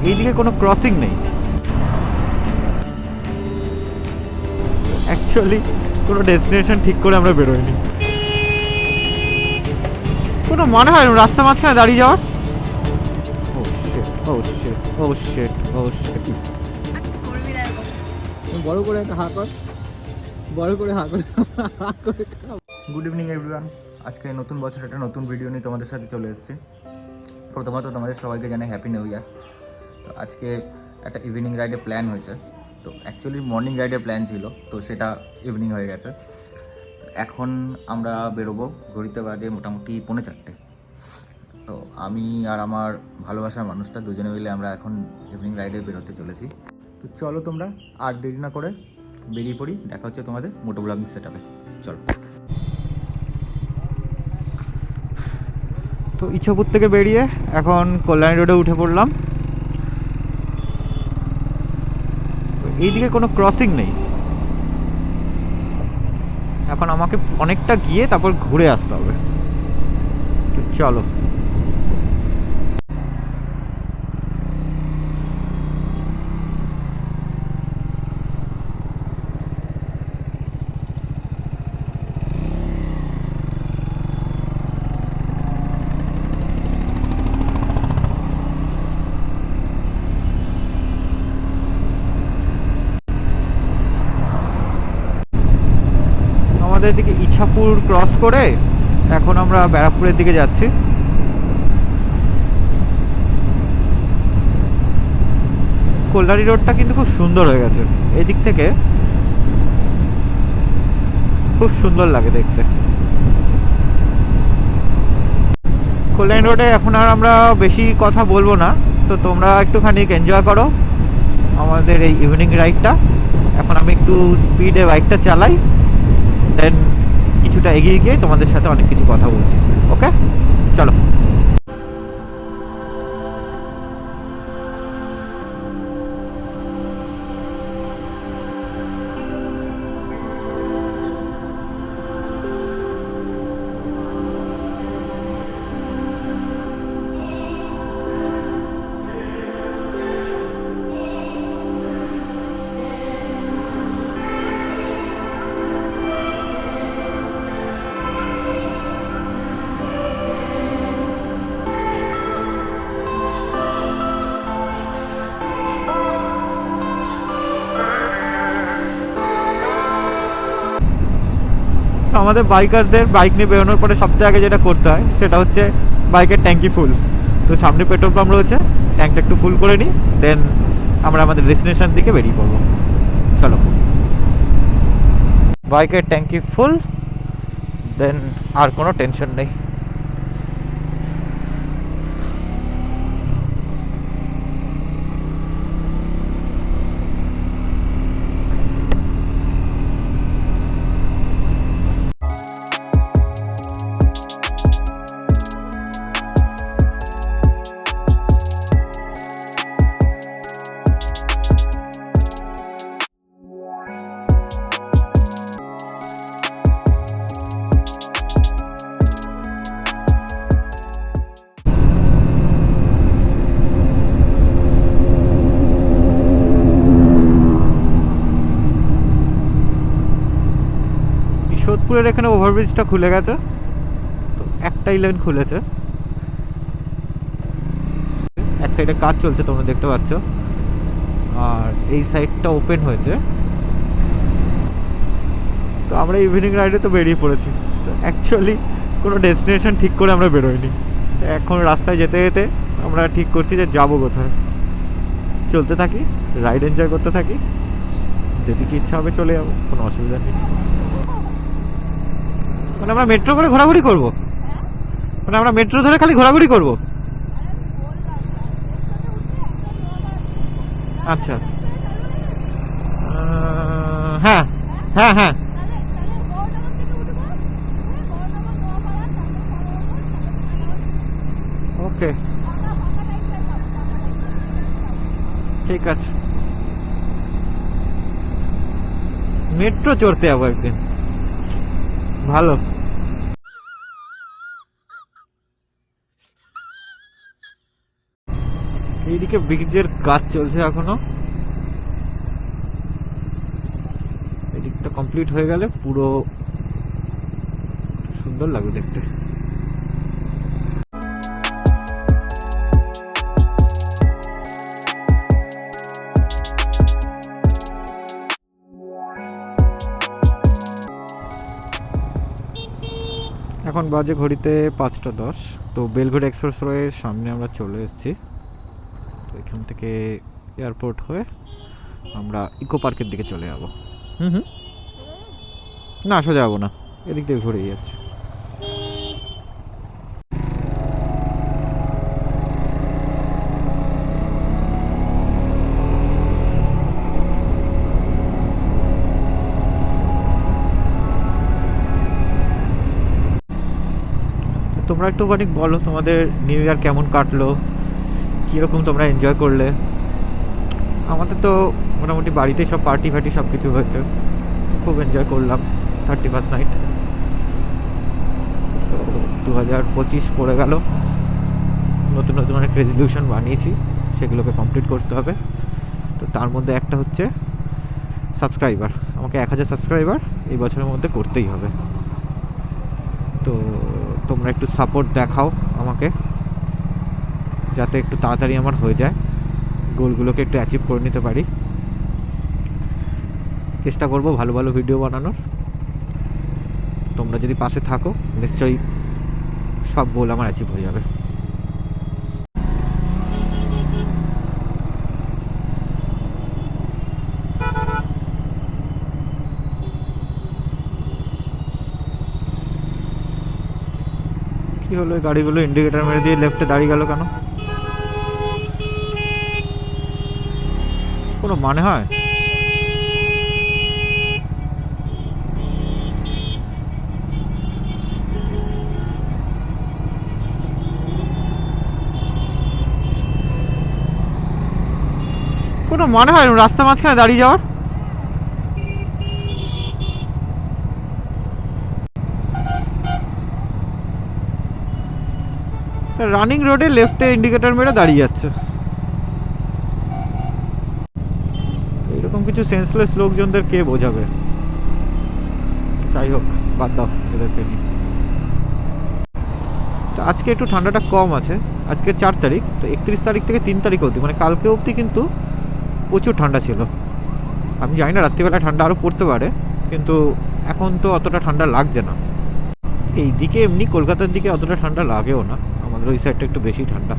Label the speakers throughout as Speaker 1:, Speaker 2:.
Speaker 1: এইদিকে কোনো ক্রসিং নেই, অ্যাকচুয়ালি কোনো ডেস্টিনেশন ঠিক করে আমরা বেরোইনি। কোনো মনে হয় রাস্তা মাঝখানে দাঁড়িয়ে যাওয়ার। ও শিট, ও শিট, ও শিট, ও শিট।
Speaker 2: বড় করে একটা হা কর, বড় করে হা করে।
Speaker 1: Good evening everyone. আজকে নতুন বছর একটা নতুন ভিডিও নিয়ে তোমাদের সাথে চলে এসেছি। প্রথমত তোমাদের সবাইকে জানাই হ্যাপি নিউ ইয়ার। তো আজকে একটা ইভিনিং রাইডে প্ল্যান হয়েছে। তো অ্যাকচুয়ালি মর্নিং রাইডের প্ল্যান ছিল, তো সেটা ইভিনিং হয়ে গেছে। এখন আমরা বেরোবো, ঘড়িতে বাজে মোটামুটি 3:45। তো আমি আর আমার ভালোবাসার মানুষটা দুজনে মিলে আমরা এখন ইভিনিং রাইডে বেরোতে চলেছি। তো চলো তোমরা আর দেরি না করে বেরিয়ে পড়ি। দেখা হচ্ছে তোমাদের মোটো ব্লগিং সেটআপে। চলো। তো ইচ্ছাপুর থেকে বেরিয়ে এখন কল্যাণী রোডে উঠে পড়লাম। এইদিকে কোনো ক্রসিং নেই, এখন আমাকে অনেকটা গিয়ে তারপর ঘুরে আসতে হবে। তো চলো। আমাদের দিকে ইচ্ছাপুর ক্রস করে এখন আমরা ব্যারাকপুরের দিকে যাচ্ছি। কল্যাণী রোডটা কিন্তু খুব সুন্দর হয়ে গেছে, এদিক থেকে খুব সুন্দর লাগে দেখতে। কল্যাণী রোডে এখন আর আমরা বেশি কথা বলবো না, তো তোমরা একটুখানি এনজয় করো আমাদের এই ইভিনিং রাইডটা। এখন আমি একটু স্পিডে বাইকটা চালাই, দেন কিছুটা এগিয়ে গিয়ে তোমাদের সাথে অনেক কিছু কথা বলছি। ওকে, চলো। আমাদের বাইকারদের বাইক নিয়ে বেরোনোর পরে সবচেয়ে আগে যেটা করতে হয় সেটা হচ্ছে বাইকের ট্যাঙ্কি ফুল। তো সামনে পেট্রোল পাম্প রয়েছে, ট্যাঙ্কটা একটু ফুল করে নিই, দেন আমরা আমাদের ডেস্টিনেশন দিকে বেরিয়ে পড়বো। চলো। বাইকের ট্যাঙ্কি ফুল, দেন আর কোনো টেনশন নেই। সোদপুরের এখানে ওভারব্রিজটা খুলে গেছে, তো একটাই লাইন খুলেছে, এক সাইডে কাজ চলছে তোমরা দেখতে পাচ্ছ, আর এই সাইডটা ওপেন হয়েছে। তো আমরা ইভিনিং রাইডে তো বেরিয়ে পড়েছি। তো অ্যাকচুয়ালি কোনো ডেস্টিনেশন ঠিক করে আমরা বেরোইনি। তো এখন রাস্তায় যেতে যেতে আমরা ঠিক করছি যে যাবো কোথায়। চলতে থাকি, রাইড এনজয় করতে থাকি, যেদিকে ইচ্ছা হবে চলে যাবো, কোনো অসুবিধা নেই। মানে আমরা মেট্রো করে ঘোরাঘুরি করবো, মানে আমরা মেট্রো ধরে খালি ঘোরাঘুরি করবো। আচ্ছা, হ্যাঁ হ্যাঁ হ্যাঁ, ওকে ঠিক আছে। মেট্রো চড়তে যাবো একদিন, ভালো।
Speaker 3: এইদিকে ব্রিজের কাজ চলছে এখনো, এদিকটা কমপ্লিট হয়ে গেলে পুরো সুন্দর লাগবে দেখতে। এখন বাজে ঘড়িতে 5:10। তো বেলঘড়ি এক্সপ্রেস ওয়ের সামনে আমরা চলে এসেছি। তো এখান থেকে এয়ারপোর্ট হয়ে আমরা ইকো পার্কের দিকে চলে যাবো। না সোজা যাবো না, এদিক থেকে ঘুরে যাচ্ছে। তোমরা একটুখানি বলো তোমাদের নিউ ইয়ার কেমন কাটলো, কীরকম তোমরা এনজয় করলে। আমাদের তো মোটামুটি বাড়িতে সব পার্টি ফার্টি সব কিছু হয়েছে, খুব এনজয় করলাম 31st নাইট। তো 2025 পড়ে গেল, নতুন নতুন অনেক রেজলিউশন বানিয়েছি, সেগুলোকে কমপ্লিট করতে হবে। তো তার মধ্যে একটা হচ্ছে সাবস্ক্রাইবার, আমাকে 1000 সাবস্ক্রাইবার এই বছরের মধ্যে করতেই হবে। তো তোমরা একটু সাপোর্ট দেখাও আমাকে, যাতে একটু তাড়াতাড়ি আমার হয়ে যায়, গোলগুলোকে একটু অ্যাচিভ করে নিতে পারি। চেষ্টা করবো ভালো ভালো ভিডিও বানানোর। তোমরা যদি পাশে থাকো নিশ্চয়ই সব গোল আমার অ্যাচিভ হয়ে যাবে। কি হলো, এই গাড়িগুলো ইন্ডিকেটার মেরে দিয়ে লেফটে দাঁড়িয়ে গেল কেন? কোনো মানে হয়? কোনো মানে হয় রাস্তা মাঝখানে দাঁড়িয়ে যাওয়ার? রানিং রোডে লেফটে ইন্ডিকেটর মেরে দাঁড়িয়ে যাচ্ছে। এরকম কিছু সেন্সলেস লোকজনদের কে বোঝাবে? যাই হোক, বাদ দাও এদেরকে নিয়ে। তো আজকে একটু ঠান্ডাটা কম আছে, আজকে 4 তারিখ। তো 31 তারিখ থেকে 3 তারিখ অবধি, মানে কালকে অবধি কিন্তু প্রচুর ঠান্ডা ছিল। আমি জানি না রাত্রিবেলা ঠান্ডা আরও পড়তে পারে, কিন্তু এখন তো অতটা ঠান্ডা লাগছে না। এই দিকে এমনি কলকাতার দিকে অতটা ঠান্ডা লাগেও না, আমাদের ওই সাইডটা একটু বেশি ঠান্ডা।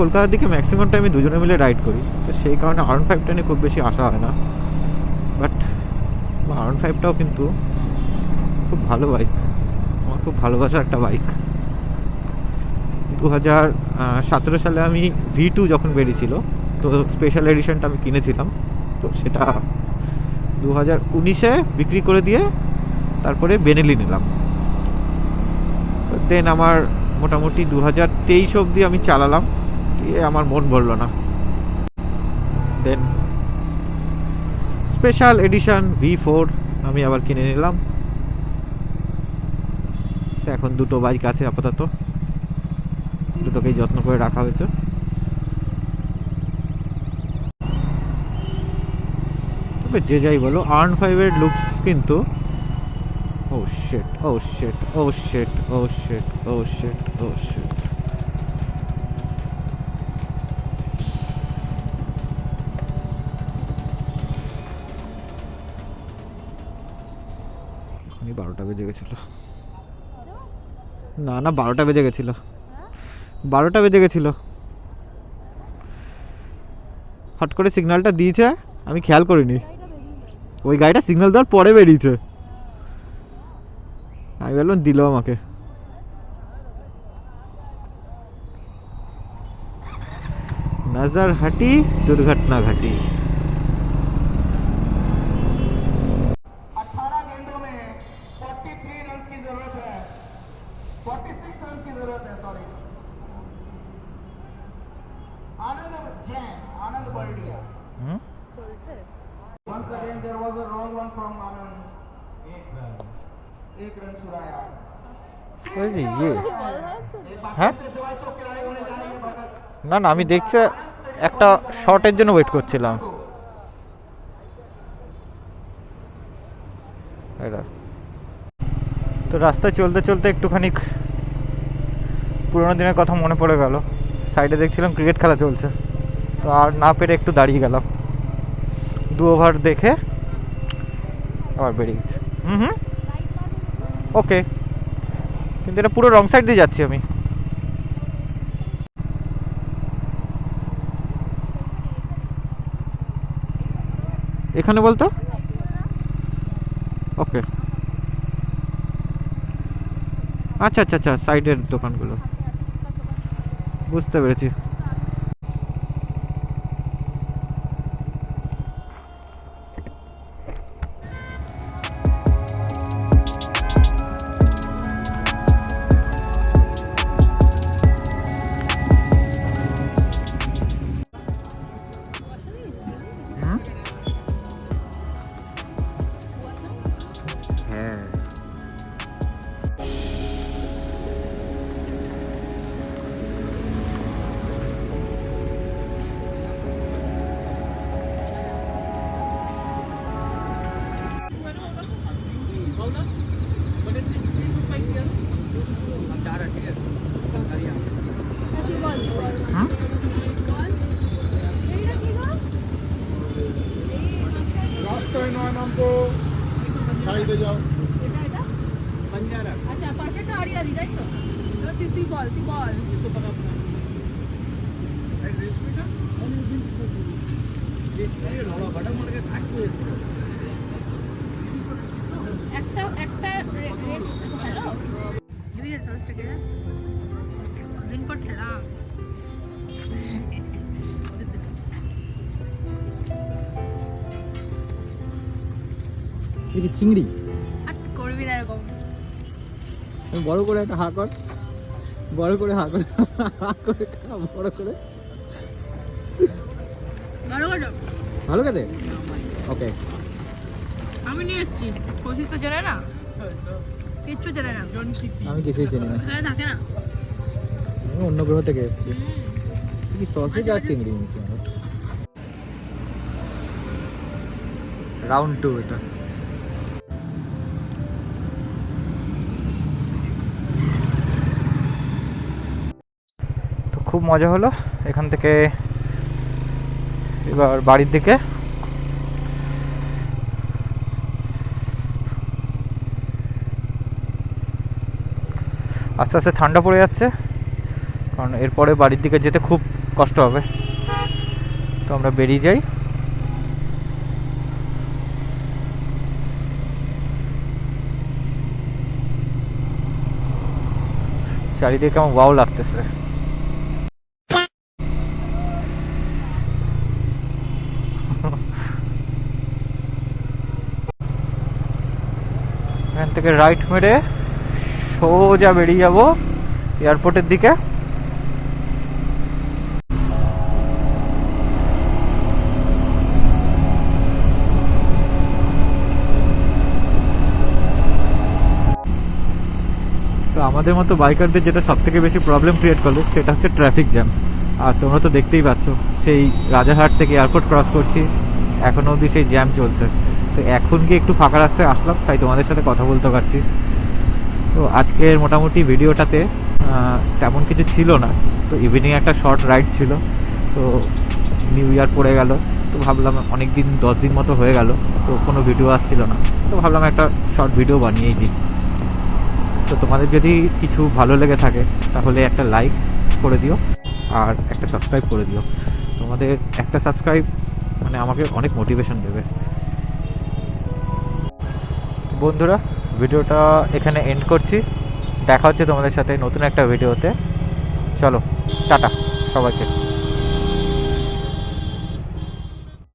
Speaker 3: কলকাতার দিকে ম্যাক্সিমাম টাইমে দুজনে মিলে রাইড করি, তো সেই কারণে R15টা নিয়ে খুব বেশি আসা হয় না। বাট R15টাও কিন্তু খুব ভালো বাইক, আমার খুব ভালোবাসার একটা বাইক। 2017 সালে আমি V2 যখন বেরিয়েছিল, তো স্পেশাল এডিশনটা আমি কিনেছিলাম। তো সেটা 2019-এ বিক্রি করে দিয়ে তারপরে বেনেলি নিলাম। দেন আমার মোটামুটি 2023 অবধি আমি চালালাম, দিয়ে আমার মন ভরল না। দেন স্পেশাল এডিশন V4 আমি আবার কিনে নিলাম। এখন দুটো বাইক আছে আপাতত, দুটোকেই যত্ন করে রাখা হয়েছে। তবে যে যাই বলো, R15-এর লুকস কিন্তু ও শিট ও শিট ও শিট ও শিট ও শিট ও শিট। এখনই 12টা বেজে গেছিল। না না, 12টা বেজে গেছিল, 12টা বেজে গেছিল। হট করে সিগন্যালটা দিয়েছে, আমি খেয়াল করিনি। ওই গাড়িটা সিগন্যাল দেওয়ার পরে বেরিয়েছে, আমি বললাম দিল আমাকে। नजर हटी दुर्घटना घटी।
Speaker 4: 18 गेंदों में 43 रन की जरूरत है, 46 रन की जरूरत है, sorry. Anand Jain, Anand Bardiya. Once again there was a wrong one from Anand. एक रन चुराया।
Speaker 3: ये
Speaker 4: एक बार
Speaker 3: हाँ?
Speaker 4: से दवाई चौक के आए होने जा रही है भगत।
Speaker 3: না না, আমি দেখছি একটা শর্টের জন্য ওয়েট করছিলাম। এটা তো রাস্তায় চলতে চলতে একটুখানি পুরোনো দিনের কথা মনে পড়ে গেল। সাইডে দেখছিলাম ক্রিকেট খেলা চলছে, তো আর না পেরে একটু দাঁড়িয়ে গেলাম। 2 ওভার দেখে আবার বেরিয়ে গেছে। হুম, ওকে, কিন্তু এটা পুরো রং সাইড দিয়ে যাচ্ছি আমি। এখানে বলতো ওকে, আচ্ছা আচ্ছা আচ্ছা, সাইডের দোকানগুলো বুঝতে পেরেছি। হ্যাঁ,
Speaker 2: রাস্তায় নয় নামবো, সাইডে যাও।
Speaker 5: আচ্ছা পাশেটা আড়িয়ালি তাই তো? তুই বল একটা হ্যালো হেভি গেছে আজকে দিন পর খেলাম।
Speaker 2: এটা কি চিংড়ি?
Speaker 5: আর করবি না এরকম।
Speaker 2: বড় করে একটা হা কর, বড় করে হা করে, হা করে খা, বড় করে। ভালো খেতে? ওকে,
Speaker 5: আমি নিয়ে এসেছি, কৌশিক তো জানে না, কিচ্ছু জানে না,
Speaker 2: আমি কিছুই চিনি না,
Speaker 5: এখানে থাকে না।
Speaker 2: আমি অন্য গ্রহ থেকে এসেছি। কি সসেজ আর চিংড়ি নিয়েছি আমরা।
Speaker 3: রাউন্ড 2 এটা। তো খুব মজা হলো এখান থেকে। এবার বাড়ির দিকে। আস্তে আস্তে ঠান্ডা পড়ে যাচ্ছে, কারণ এরপরে বাড়ির দিকে যেতে খুব কষ্ট হবে। তো আমরা বেরিয়ে যাই। চারিদিকে কেমন ওয়াও লাগতেছে। এখান থেকে রাইট মেরে সোজা বেরিয়ে যাব এয়ারপোর্টের দিকে। তো আমাদের মতো বাইকারদের যেটা সব থেকে বেশি প্রবলেম ক্রিয়েট করলো সেটা হচ্ছে ট্রাফিক জ্যাম। আর তোমরা তো দেখতেই পাচ্ছ, সেই রাজারহাট থেকে এয়ারপোর্ট ক্রস করছি, এখনও অবধি সেই জ্যাম চলছে। তো এখন কি একটু ফাঁকা রাস্তায় আসলাম, তাই তোমাদের সাথে কথা বলতে পারছি। তো আজকের মোটামুটি ভিডিওটাতে তেমন কিছু ছিল না, তো ইভিনিং একটা শর্ট রাইড ছিল। তো নিউ ইয়ার পড়ে গেল, তো ভাবলাম অনেক দিন 10 দিন মতো হয়ে গেল, তো কোনো ভিডিও আসছিল না, তো ভাবলাম একটা শর্ট ভিডিও বানিয়েই দিই। তো তোমাদের যদি কিছু ভালো লেগে থাকে তাহলে একটা লাইক করে দিও আর একটা সাবস্ক্রাইব করে দিও। তোমাদের একটা সাবস্ক্রাইব মানে আমাকে অনেক মোটিভেশন দেবে। বন্ধুরা, ভিডিওটা এখানে এন্ড করছি। দেখা হচ্ছে তোমাদের সাথে নতুন একটা ভিডিওতে। চলো, টাটা সবাইকে।